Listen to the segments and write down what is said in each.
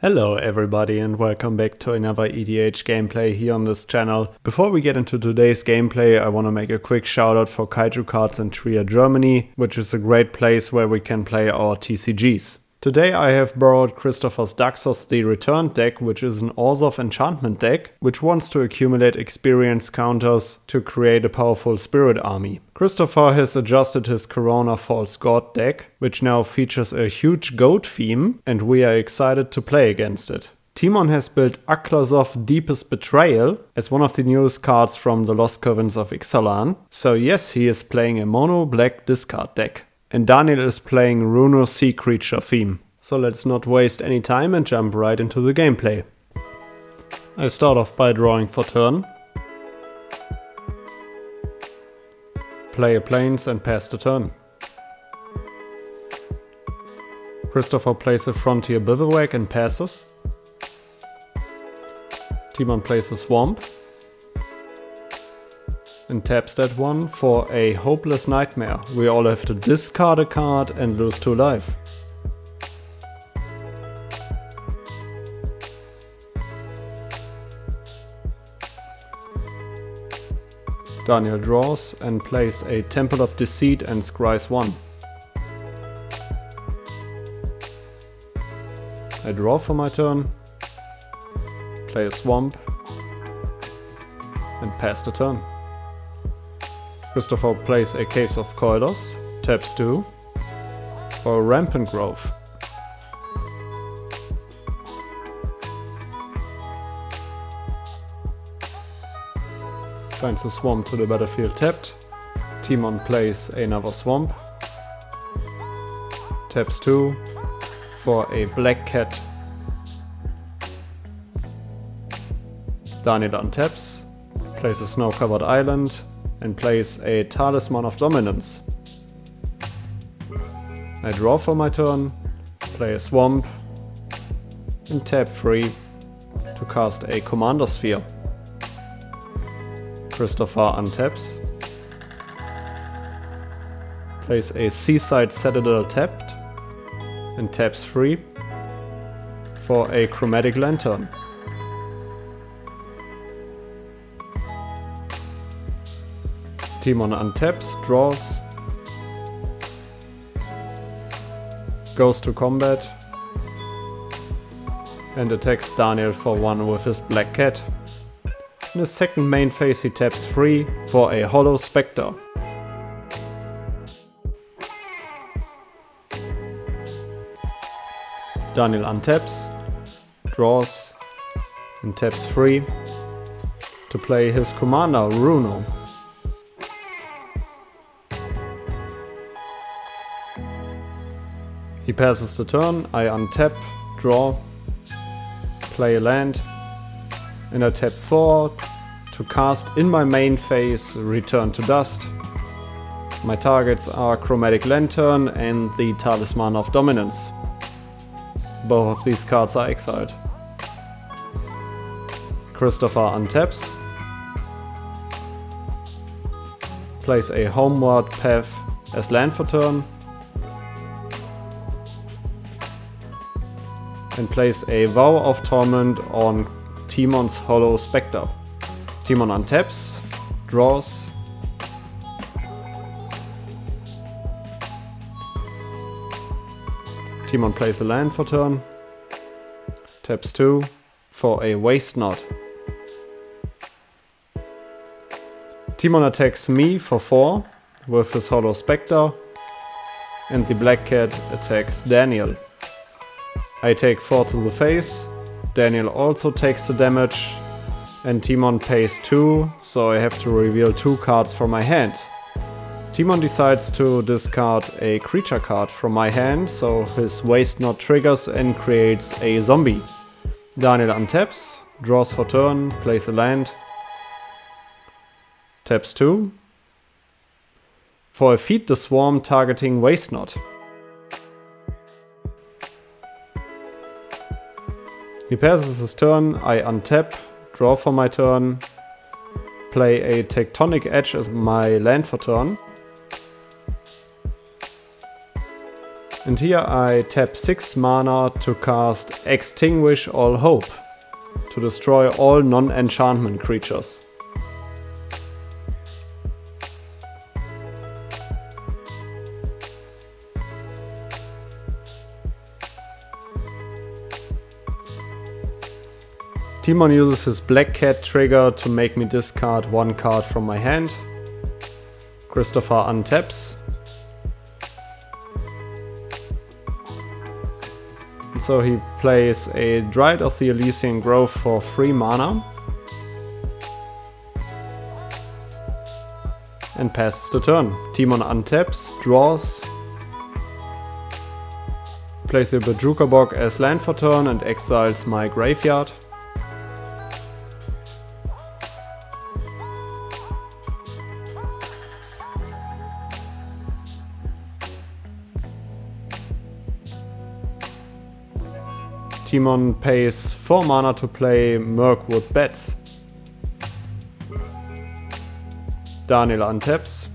Hello everybody and welcome back to another EDH gameplay here on this channel. Before we get into today's gameplay, I want to make a quick shout out for Kaiju Cards in Trier, Germany, which is a great place where we can play our TCGs. Today I have borrowed Christopher's Daxos the Returned deck, which is an Orzhov enchantment deck, which wants to accumulate experience counters to create a powerful spirit army. Christopher has adjusted his Karona False God deck, which now features a huge goat theme, and we are excited to play against it. Timon has built Aclazotz Deepest Betrayal as one of the newest cards from the Lost Caverns of Ixalan, so yes, he is playing a mono black discard deck. And Daniel is playing Runo Sea Creature theme. So let's not waste any time and jump right into the gameplay. I start off by drawing for turn. Play a Plains and pass the turn. Christopher plays a Frontier Bivouac and passes. Timon plays a Swamp. And taps that one for a Hopeless Nightmare. We all have to discard a card and lose 2 life. Daniel draws and plays a Temple of Deceit and scries 1. I draw for my turn, play a Swamp, and pass the turn. Christopher plays a Caves of Koilos, taps 2, for a Rampant Growth. Finds a Swamp to the battlefield tapped. Timon plays another Swamp, taps 2, for a Black Cat. Daniel untaps, plays a Snow-Covered Island, and plays a Talisman of Dominance. I draw for my turn, play a Swamp, and tap 3 to cast a Commander Sphere. Christopher untaps, plays a Seaside Citadel tapped, and taps 3 for a Chromatic Lantern. Timon untaps, draws, goes to combat, and attacks Daniel for 1 with his Black Cat. In his second main phase he taps 3 for a Hollow Spectre. Daniel untaps, draws, and taps 3 to play his commander Runo. He passes the turn, I untap, draw, play a land, and I tap 4 to cast in my main phase Return to Dust. My targets are Chromatic Lantern and the Talisman of Dominance. Both of these cards are exiled. Christopher untaps, plays a Homeward Path as land for turn, and plays a Vow of Torment on Timon's Hollow Spectre. Timon untaps, draws, Timon plays a land for turn, taps 2 for a Waste Not. Timon attacks me for 4 with his Hollow Spectre, and the Black Cat attacks Daniel. I take 4 to the face, Daniel also takes the damage, and Timon pays 2, so I have to reveal 2 cards from my hand. Timon decides to discard a creature card from my hand, so his Waste Not triggers and creates a zombie. Daniel untaps, draws for turn, plays a land, taps 2, for a Feed the Swarm targeting Waste Not. He passes his turn, I untap, draw for my turn, play a Tectonic Edge as my land for turn. And here I tap 6 mana to cast Extinguish All Hope, to destroy all non-enchantment creatures. Timon uses his Black Cat trigger to make me discard 1 card from my hand. Christopher untaps. And so he plays a Dryad of the Elysian Grove for 3 mana. And passes the turn. Timon untaps, draws. Plays a Bojuka Bog as land for turn and exiles my graveyard. Timon pays 4 mana to play Mirkwood Bats. Daniel untaps.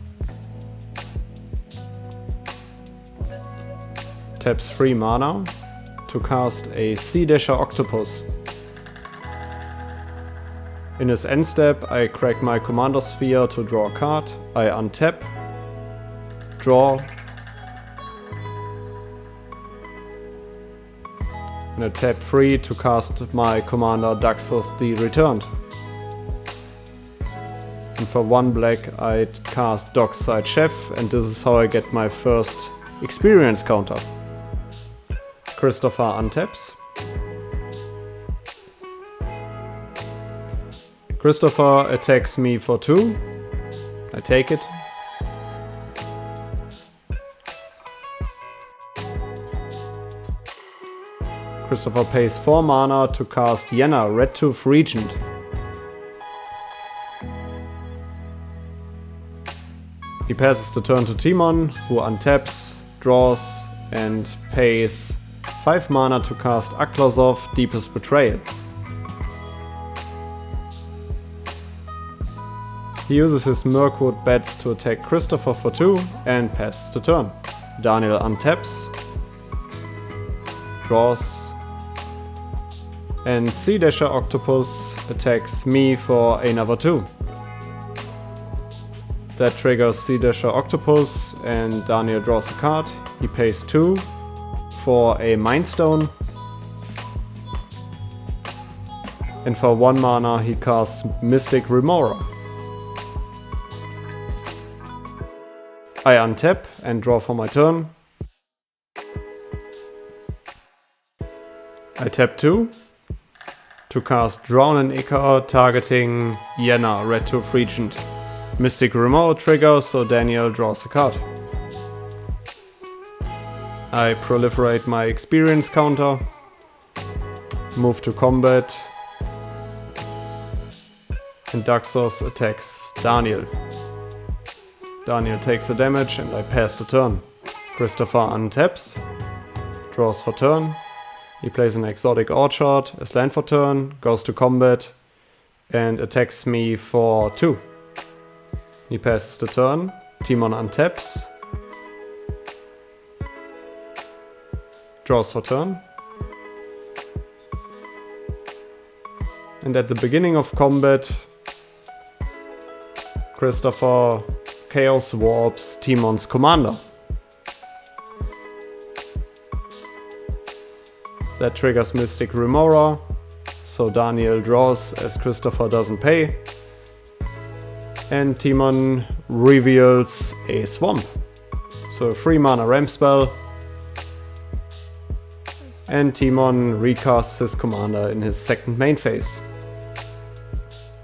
Taps 3 mana to cast a Sea Dasher Octopus. In his end step, I crack my Commander Sphere to draw a card. I untap, draw, and I tap 3 to cast my Commander Daxos the Returned. And for 1 black I cast Dockside Chef, and this is how I get my first experience counter. Christopher untaps. Christopher attacks me for 2. I take it. Christopher pays 4 mana to cast Yenna, Red Tooth Regent. He passes the turn to Timon, who untaps, draws, and pays 5 mana to cast Aclazotz, Deepest Betrayal. He uses his Mirkwood Bats to attack Christopher for 2 and passes the turn. Daniel untaps, draws, and Sea Dasher Octopus attacks me for another 2. That triggers Sea Dasher Octopus and Daniel draws a card. He pays 2 for a Mind Stone. And for 1 mana he casts Mystic Remora. I untap and draw for my turn. I tap 2 to cast Drown in Ichor, targeting Yenna, Red Tooth Regent. Mystic Remora triggers, so Daniel draws a card. I proliferate my experience counter, move to combat, and Daxos attacks Daniel. Daniel takes the damage and I pass the turn. Christopher untaps, draws for turn. He plays an Exotic Orchard as land for turn, goes to combat, and attacks me for 2. He passes the turn. Timon untaps, draws for turn. And at the beginning of combat, Christopher Chaos Warps Timon's commander. That triggers Mystic Remora, so Daniel draws as Christopher doesn't pay. And Timon reveals a swamp. So a 3 mana ramp spell. And Timon recasts his commander in his second main phase.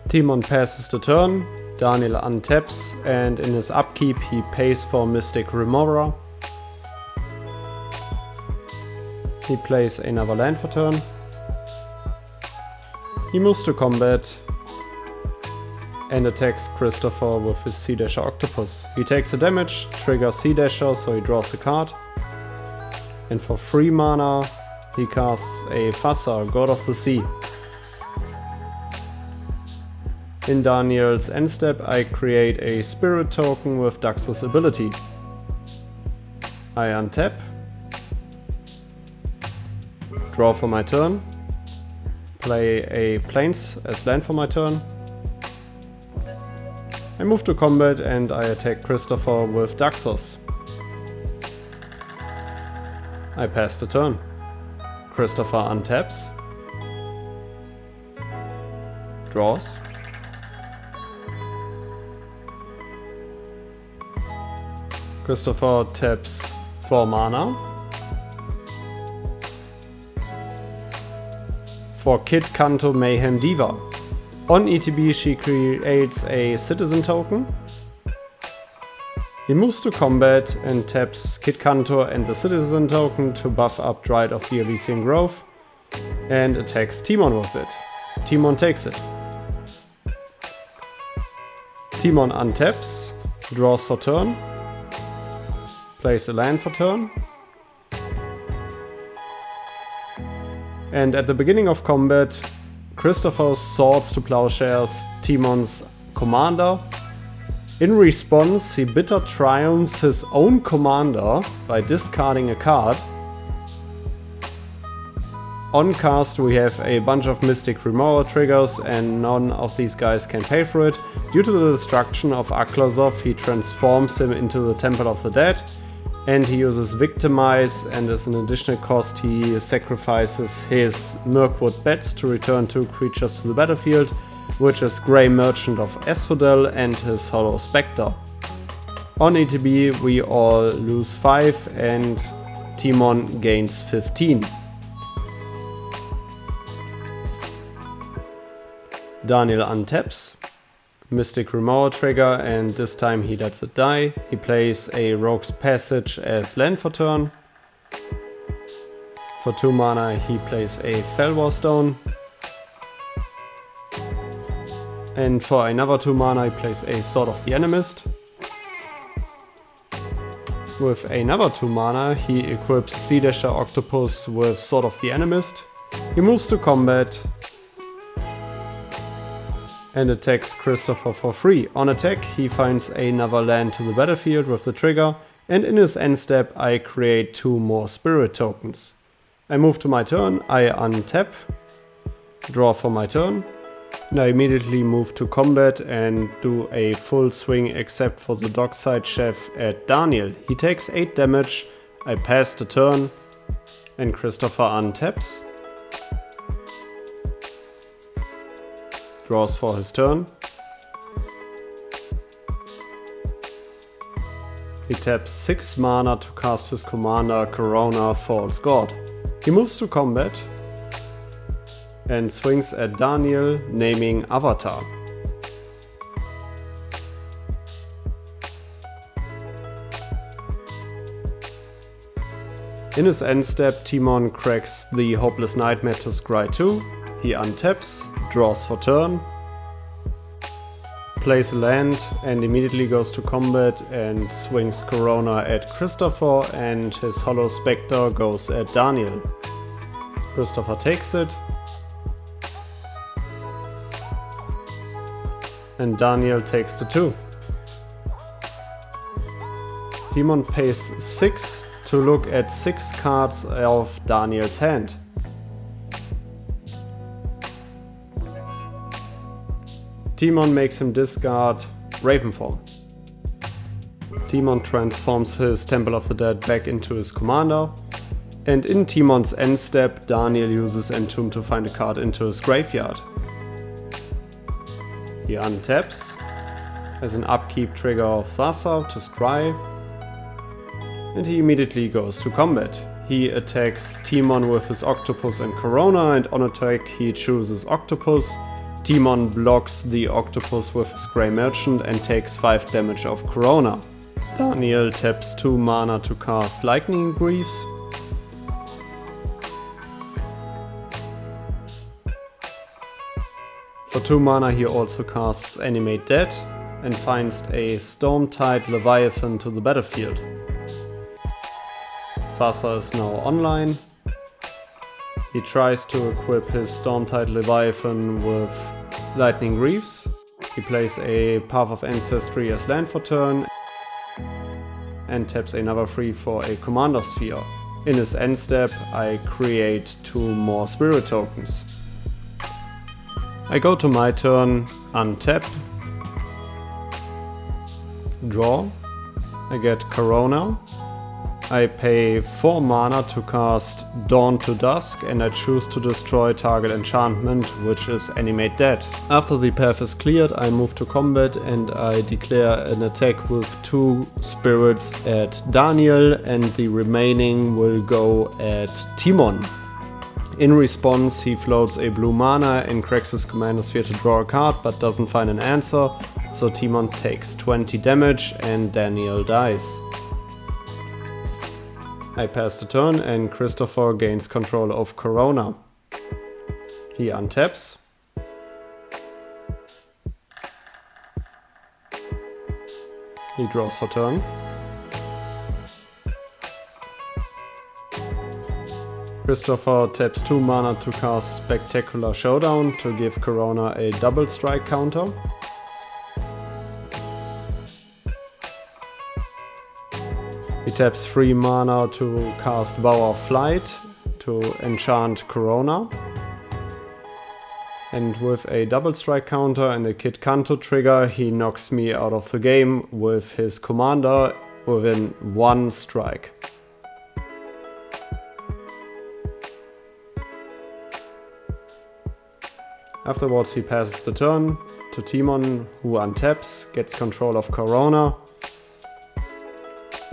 Timon passes the turn, Daniel untaps, and in his upkeep he pays for Mystic Remora. He plays another land for turn. He moves to combat and attacks Christopher with his Sea Dasher Octopus. He takes the damage, triggers Sea Dasher, so he draws a card. And for 3 mana he casts a Thassa, God of the Sea. In Daniel's end step I create a Spirit token with Daxos ability. I untap, Draw for my turn. Play a Plains as land for my turn. I move to combat and I attack Christopher with Daxos. I pass the turn. Christopher untaps. Draws. Christopher taps 4 mana. For Kid Kanto Mayhem Diva. On ETB she creates a citizen token. He moves to combat and taps Kid Kanto and the citizen token to buff up Dryad of the Elysian Grove and attacks Timon with it. Timon takes it. Timon untaps, draws for turn, plays a land for turn, and at the beginning of combat, Christopher swords to plowshares Timon's commander. In response, he bitter triumphs his own commander by discarding a card. On cast we have a bunch of Mystic Remover triggers and none of these guys can pay for it. Due to the destruction of Aclazotz, he transforms him into the Temple of the Dead. And he uses Victimize, and as an additional cost he sacrifices his Mirkwood Bats to return 2 creatures to the battlefield, which is Grey Merchant of Asphodel and his Hollow Spectre. On ETB we all lose 5 and Timon gains 15. Daniel untaps. Mystic Remover trigger, and this time he lets it die. He plays a Rogue's Passage as land for turn. For 2 mana he plays a Felwar Stone. And for another 2 mana he plays a Sword of the Animist. With another 2 mana he equips Sea Dasher Octopus with Sword of the Animist. He moves to combat and attacks Christopher for free. On attack he finds another land to the battlefield with the trigger, and in his end step I create 2 more spirit tokens. I move to my turn, I untap, draw for my turn, and I immediately move to combat and do a full swing except for the Dockside Chef at Daniel. He takes 8 damage, I pass the turn, and Christopher untaps. Draws for his turn. He taps 6 mana to cast his commander Karona, False God. He moves to combat and swings at Daniel, naming Avatar. In his end step, Timon cracks the Hopeless Nightmare to scry 2. He untaps, draws for turn, plays a land and immediately goes to combat and swings Karona at Christopher, and his Hollow Spectre goes at Daniel. Christopher takes it and Daniel takes the 2. Timon pays 6 to look at 6 cards of Daniel's hand. Timon makes him discard Ravenform. Timon transforms his Temple of the Dead back into his commander, and in Timon's end step, Daniel uses Entomb to find a card into his graveyard. He untaps, as an upkeep trigger of Thassa to scry, and he immediately goes to combat. He attacks Timon with his Octopus and Karona, and on attack he chooses Octopus. Timon blocks the Octopus with his Grey Merchant and takes 5 damage of Karona. Daniel taps 2 mana to cast Lightning Greaves. For 2 mana he also casts Animate Dead and finds a Stormtide Leviathan to the battlefield. Thassa is now online. He tries to equip his Stormtide Leviathan with Lightning Greaves. He plays a Path of Ancestry as land for turn and taps another 3 for a Commander Sphere. In his end step, I create 2 more spirit tokens. I go to my turn, untap, draw, I get Karona, I pay 4 mana to cast Dawn to Dusk and I choose to destroy target enchantment, which is Animate Dead. After the path is cleared, I move to combat and I declare an attack with 2 spirits at Daniel and the remaining will go at Timon. In response, he floats a blue mana and cracks his commander sphere to draw a card but doesn't find an answer, so Timon takes 20 damage and Daniel dies. I pass the turn and Christopher gains control of Karona. He untaps. He draws for turn. Christopher taps 2 mana to cast Spectacular Showdown to give Karona a double strike counter. He taps 3 mana to cast Vow of Flight to enchant Karona. And with a double strike counter and a Kid Kanto trigger, he knocks me out of the game with his commander within 1 strike. Afterwards he passes the turn to Timon, who untaps, gets control of Karona.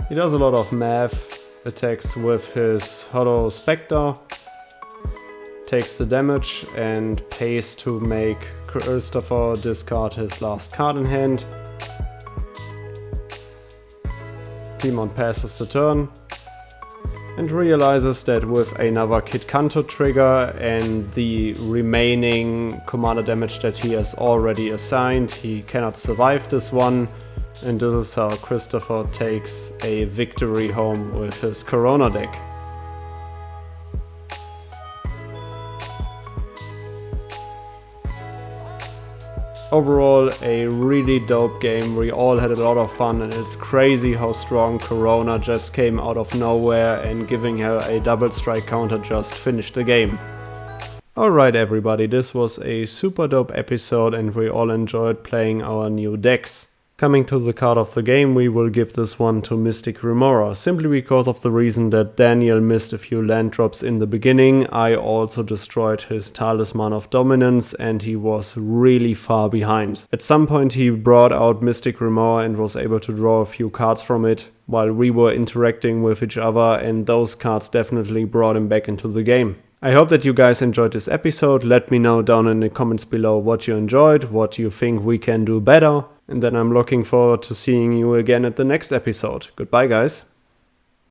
He does a lot of math, attacks with his Hollow Spectre, takes the damage and pays to make Christopher discard his last card in hand. Timon passes the turn and realizes that with another Kid Kanto trigger and the remaining commander damage that he has already assigned, he cannot survive this one. And this is how Christopher takes a victory home with his Karona deck. Overall, a really dope game. We all had a lot of fun and it's crazy how strong Karona just came out of nowhere and giving her a double strike counter just finished the game. Alright everybody, this was a super dope episode and we all enjoyed playing our new decks. Coming to the card of the game, we will give this one to Mystic Remora, simply because of the reason that Daniel missed a few land drops in the beginning. I also destroyed his Talisman of Dominance and he was really far behind. At some point he brought out Mystic Remora and was able to draw a few cards from it while we were interacting with each other, and those cards definitely brought him back into the game. I hope that you guys enjoyed this episode. Let me know down in the comments below what you enjoyed, what you think we can do better. And then I'm looking forward to seeing you again at the next episode. Goodbye, guys.